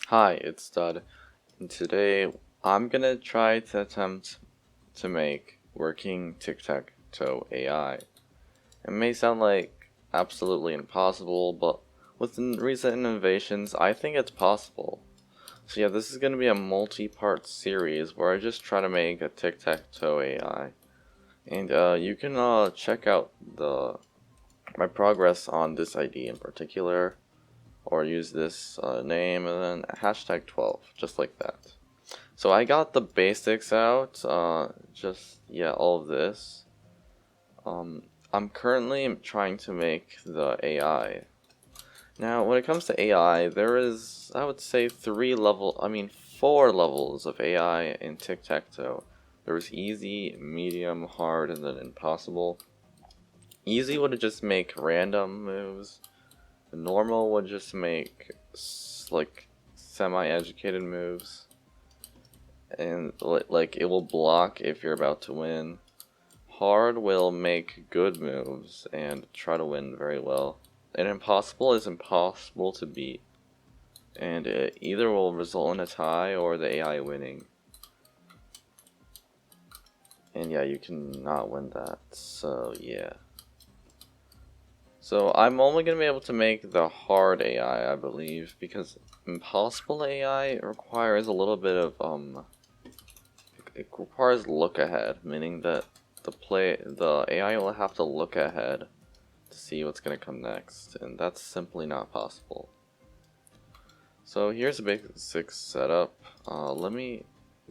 Hi, it's Stud, and today I'm gonna try to attempt to make working Tic-Tac-Toe AI. It may sound like absolutely impossible, but with the recent innovations, I think it's possible. So yeah, this is gonna be a multi-part series where I just try to make a Tic-Tac-Toe AI. And you can check out my progress on this ID in particular, or use this name and then hashtag 12, just like that. So I got the basics out, all of this. I'm currently trying to make the AI. Now, when it comes to AI, there is, I would say, 4 levels of AI in Tic-Tac-Toe. There's easy, medium, hard, and then impossible. Easy would just make random moves. Normal would just make like semi-educated moves, and like it will block if you're about to win. Hard will make good moves and try to win very well. And impossible is impossible to beat, and it either will result in a tie or the AI winning. And yeah, you cannot win that, so yeah. So I'm only going to be able to make the hard AI, I believe, because impossible AI requires a little bit of, it requires look ahead, meaning that the AI will have to look ahead to see what's going to come next, and that's simply not possible. So here's a basic setup. Let me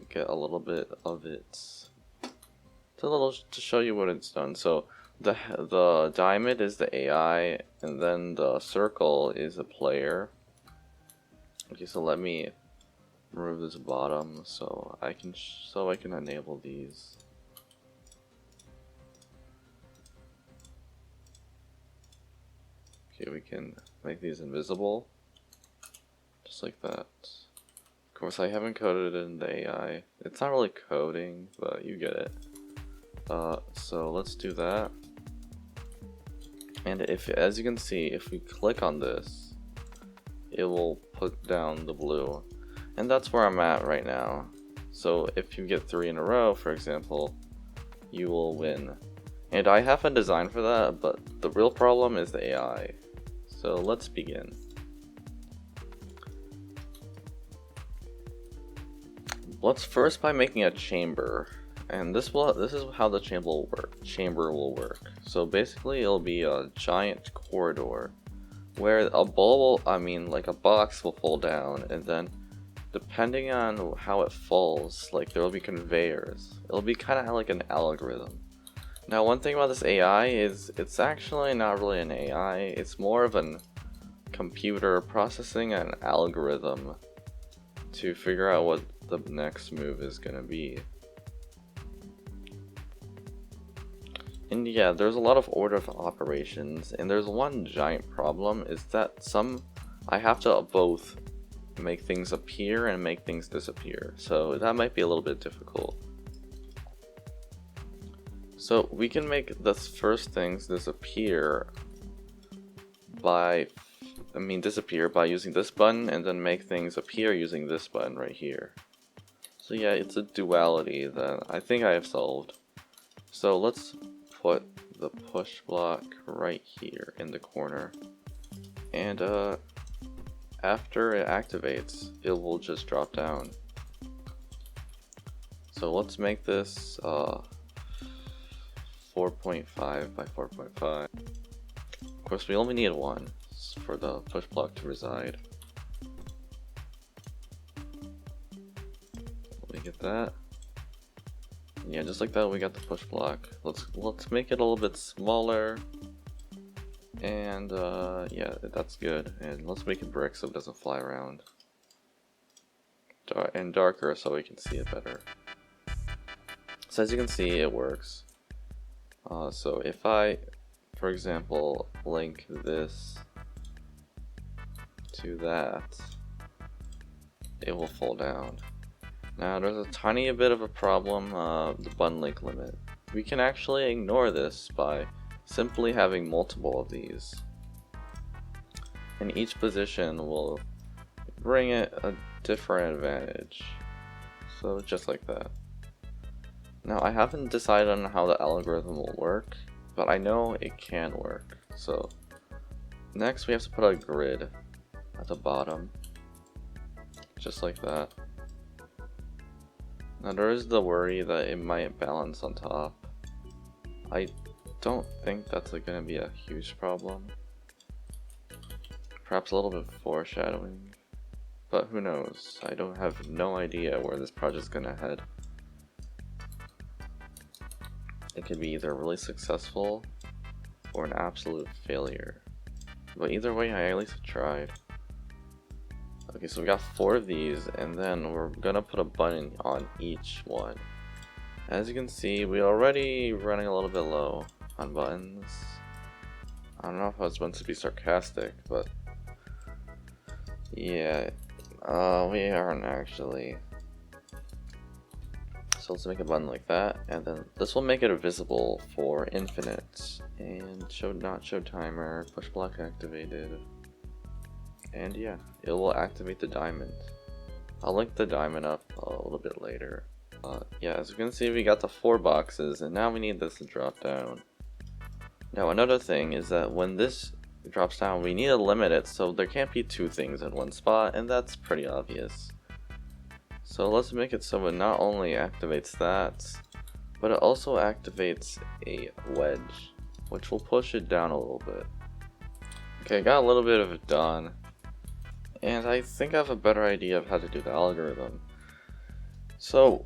get a little bit of it to show you what it's done. So the diamond is the AI, and then the circle is a player. Okay, so let me remove this bottom so I can enable these. Okay, we can make these invisible, just like that. Of course, I haven't coded it in the AI. It's not really coding, but you get it. So let's do that. And as you can see, if we click on this, it will put down the blue. And that's where I'm at right now. So if you get 3 in a row, for example, you will win. And I have a design for that, but the real problem is the AI. So let's begin. Let's first by making a chamber. And this is how the chamber will work. So basically it'll be a giant corridor where a box will fall down, and then depending on how it falls, like there will be conveyors. It'll be kind of like an algorithm. Now, one thing about this AI is it's actually not really an AI, it's more of a computer processing an algorithm to figure out what the next move is going to be. And yeah, there's a lot of order of operations, and there's one giant problem is that I have to both make things appear and make things disappear, so that might be a little bit difficult. So we can make the first things disappear by using this button, and then make things appear using this button right here. So yeah, it's a duality that I think I have solved. So let's put the push block right here in the corner, and after it activates, it will just drop down. So let's make this 4.5 by 4.5. Of course, we only need 1 for the push block to reside. Let me get that. Yeah, just like that, we got the push block. Let's make it a little bit smaller, and yeah, that's good. And let's make it brick so it doesn't fly around, and darker so we can see it better. So as you can see, it works. So if I, for example, link this to that, it will fall down. Now there's a tiny bit of a problem, the button link limit. We can actually ignore this by simply having multiple of these. And each position will bring it a different advantage. So just like that. Now I haven't decided on how the algorithm will work, but I know it can work. So next we have to put a grid at the bottom, just like that. Now there is the worry that it might balance on top. I don't think that's going to be a huge problem. Perhaps a little bit of foreshadowing, but who knows? I don't have no idea where this project's going to head. It could be either really successful or an absolute failure. But either way, I at least tried. Okay, so we got 4 of these, and then we're gonna put a button on each one. As you can see, we're already running a little bit low on buttons. I don't know if I was meant to be sarcastic, but yeah, we aren't actually. So let's make a button like that, and then this will make it visible for infinite. And not show timer, push block activated. And yeah, it will activate the diamond. I'll link the diamond up a little bit later. Yeah, as you can see, we got the 4 boxes, and now we need this to drop down. Now another thing is that when this drops down, we need to limit it so there can't be 2 things in one spot, and that's pretty obvious. So let's make it so it not only activates that, but it also activates a wedge, which will push it down a little bit. Okay, got a little bit of it done, and I think I have a better idea of how to do the algorithm. So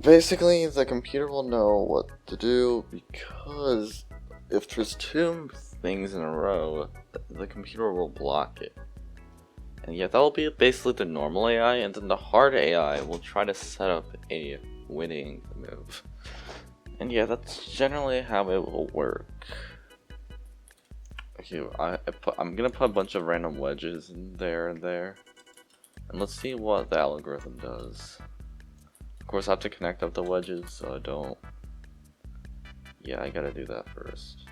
basically the computer will know what to do, because if there's 2 things in a row, the computer will block it. And yeah, that will be basically the normal AI, and then the hard AI will try to set up a winning move. And yeah, that's generally how it will work. Okay, I'm gonna put a bunch of random wedges in there and there. And let's see what the algorithm does. Of course, I have to connect up the wedges, so I don't. Yeah, I gotta do that first.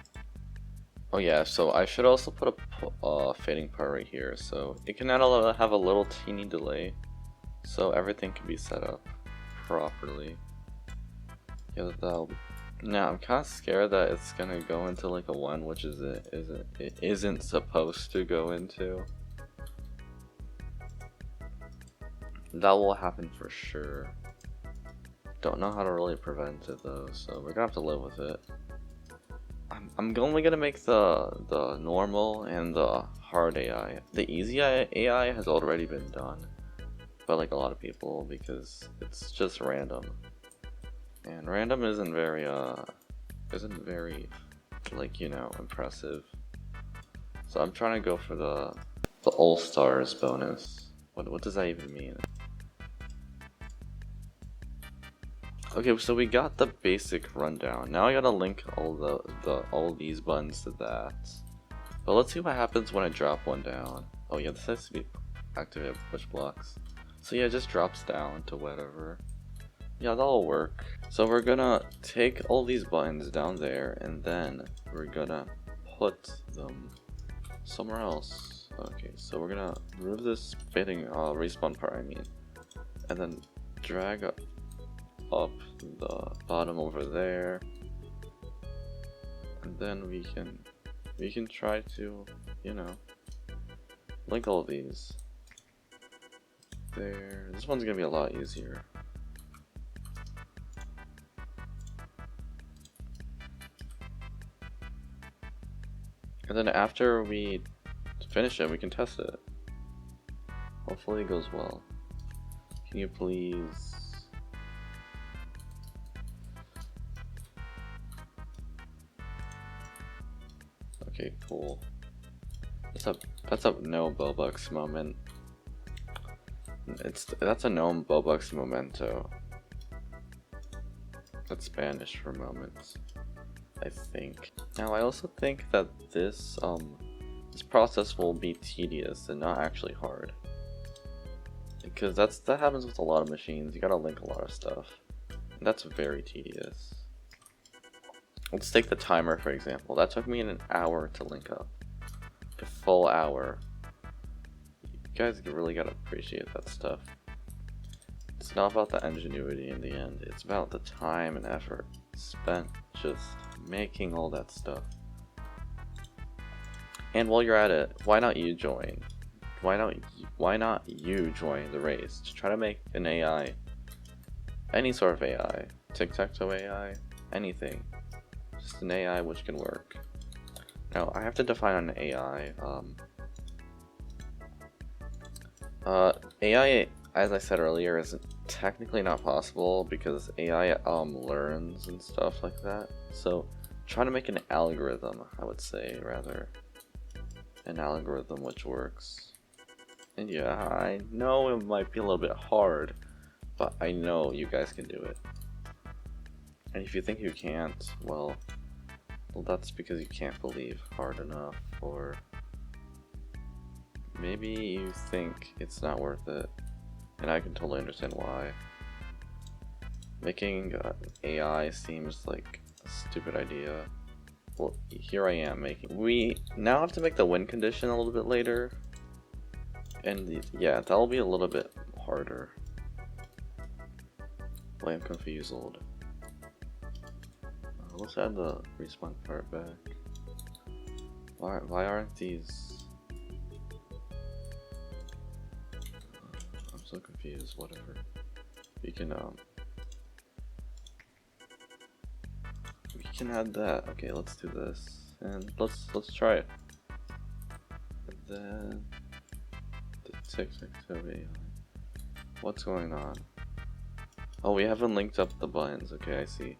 Oh yeah, so I should also put a fading part right here, so it can now have a little teeny delay, so everything can be set up properly. Yeah, now I'm kind of scared that it's gonna go into like a 1, which it isn't supposed to go into. That will happen for sure. Don't know how to really prevent it though, so we're gonna have to live with it. I'm only gonna make the normal and the hard AI. The easy AI has already been done by like a lot of people because it's just random, and random isn't very like, you know, impressive. So I'm trying to go for the all stars bonus. What does that even mean? Okay, so we got the basic rundown. Now I gotta link all these buttons to that. But let's see what happens when I drop one down. Oh yeah, this has to be activated push blocks. So yeah, it just drops down to whatever. Yeah, that'll work. So we're gonna take all these buttons down there, and then we're gonna put them somewhere else. Okay, so we're gonna remove this fading respawn part, and then drag up the bottom over there, and then we can try to, you know, link all of these there. This one's gonna be a lot easier. And then after we finish it, we can test it. Hopefully it goes well. Can you please? Okay, cool. That's a no ROBUX moment. That's a no ROBUX momento. That's Spanish for moments, I think. Now I also think that this process will be tedious and not actually hard, because that happens with a lot of machines. You gotta link a lot of stuff, and that's very tedious. Let's take the timer for example. That took me an hour to link up. A full hour. guys really gotta appreciate that stuff. It's not about the ingenuity in the end, it's about the time and effort spent just making all that stuff. And while you're at it, why not you join? Why not you join the race to try to make an AI, any sort of AI, Tic-Tac-Toe AI, anything, just an AI which can work. Now I have to define an AI. AI, as I said earlier, is technically not possible because AI learns and stuff like that. So trying to make an algorithm, I would say, rather, an algorithm which works. And yeah, I know it might be a little bit hard, but I know you guys can do it. And if you think you can't, well that's because you can't believe hard enough, or maybe you think it's not worth it, and I can totally understand why. Making AI seems like a stupid idea. Well, here I am making. We now have to make the win condition a little bit later, and yeah, that'll be a little bit harder. Well, I'm confused. Let's add the respawn part back. Why aren't these? I'm so confused. Whatever. We can add that. Okay, let's do this, and let's try it. And then the Tic-Tac-Toe AI. What's going on? Oh, we haven't linked up the buttons. Okay, I see.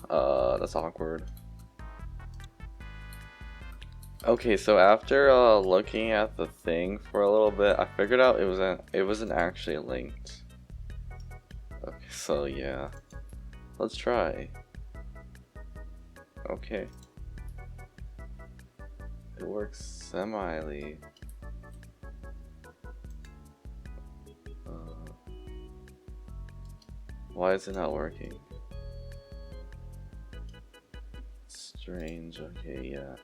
That's awkward. Okay, so after looking at the thing for a little bit, I figured out it wasn't actually linked. Okay, so yeah, let's try. Okay, it works semi-ly. Why is it not working? Strange. Okay, yeah.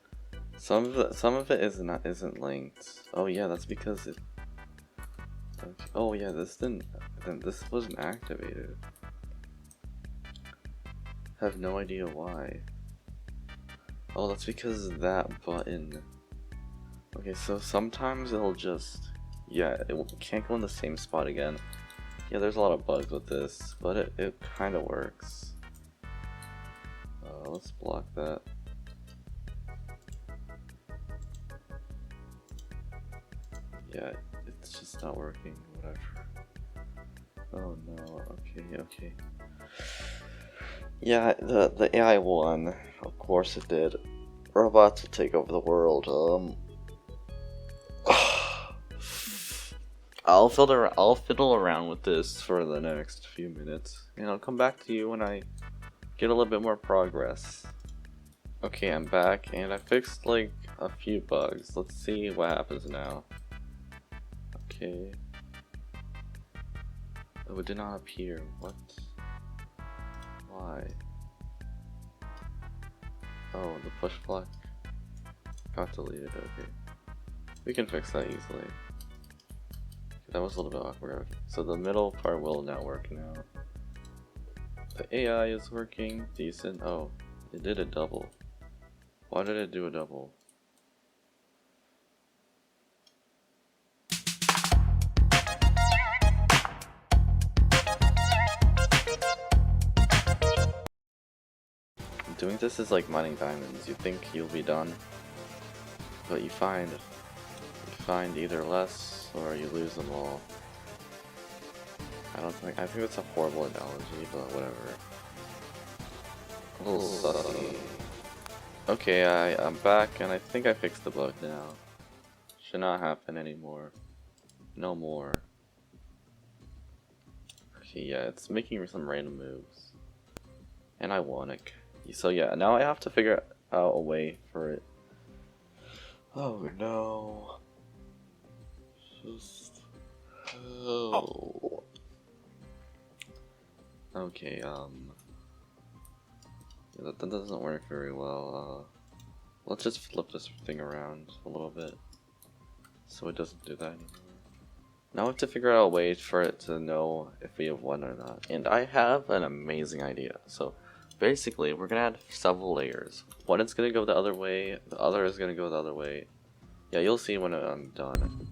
Some of it isn't linked. Oh yeah, that's because it. Okay. Oh yeah, this wasn't activated. I have no idea why. Oh, that's because of that button. Okay, so sometimes it'll just, yeah, it can't go in the same spot again. Yeah, there's a lot of bugs with this, but it kind of works. Let's block that. Yeah, it's just not working, whatever. Oh no, okay. Yeah, the AI won. Of course it did. Robots will take over the world. I'll fiddle around with this for the next few minutes, and I'll come back to you when I get a little bit more progress. Okay, I'm back, and I fixed like a few bugs. Let's see what happens now. Okay. Oh, it did not appear. What? Why? Oh, the push block got deleted. Okay. We can fix that easily. That was a little bit awkward. So the middle part will now work now. The AI is working decent. Oh, it did a double. Why did it do a double? Doing this is like mining diamonds. You think you'll be done, but you find either less or you lose them all. I think that's a horrible analogy, but whatever. A little sucky. Okay, I'm back, and I think I fixed the bug now. Should not happen anymore. No more. Okay, yeah, it's making some random moves. And I won it. So yeah, now I have to figure out a way for it. Oh no. Just... Oh. Okay, yeah, that doesn't work very well. Let's just flip this thing around a little bit so it doesn't do that anymore. Now we have to figure out a way for it to know if we have won or not. And I have an amazing idea. So basically, we're gonna add several layers. One is gonna go the other way, the other is gonna go the other way. Yeah, you'll see when I'm done.